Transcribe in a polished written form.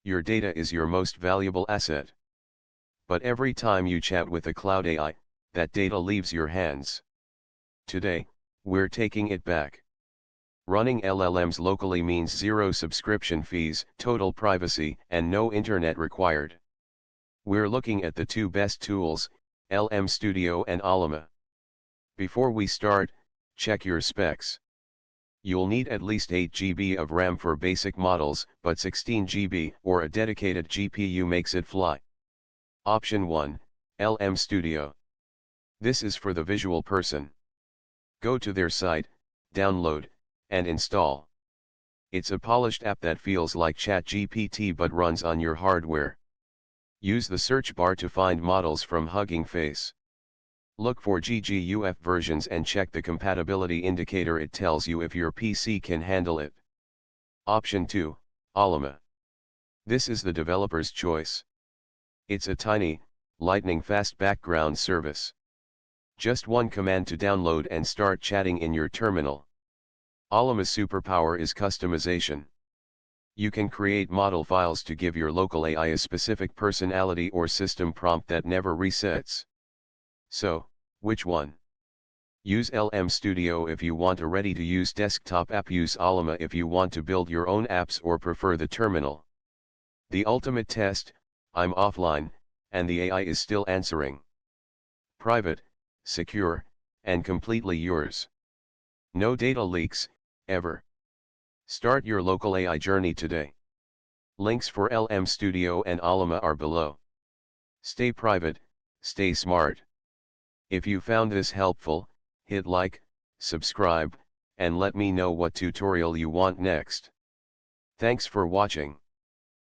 Your data is your most valuable asset. But every time you chat with a cloud AI, that data leaves your hands. Today, we're taking it back. Running LLMs locally means zero subscription fees, total privacy, and no internet required. We're looking at the two best tools, LM Studio and Ollama. Before we start, check your specs. You'll need at least 8 GB of RAM for basic models, but 16 GB or a dedicated GPU makes it fly. Option 1, LM Studio. This is for the visual person. Go to their site, download, and install. It's a polished app that feels like ChatGPT but runs on your hardware. Use the search bar to find models from Hugging Face. Look for GGUF versions and check the compatibility indicator. It tells you if your PC can handle it. Option 2, Ollama. This is the developer's choice. It's a tiny, lightning-fast background service. Just one command to download and start chatting in your terminal. Ollama's superpower is customization. You can create model files to give your local AI a specific personality or system prompt that never resets. So, which one? Use LM Studio if you want a ready-to-use desktop app. Use Ollama if you want to build your own apps or prefer the terminal. The ultimate test: I'm offline, and the AI is still answering. Private, secure, and completely yours. No data leaks, ever. Start your local AI journey today. Links for LM Studio and Ollama are below. Stay private, stay smart. If you found this helpful, hit like, subscribe, and let me know what tutorial you want next. Thanks for watching.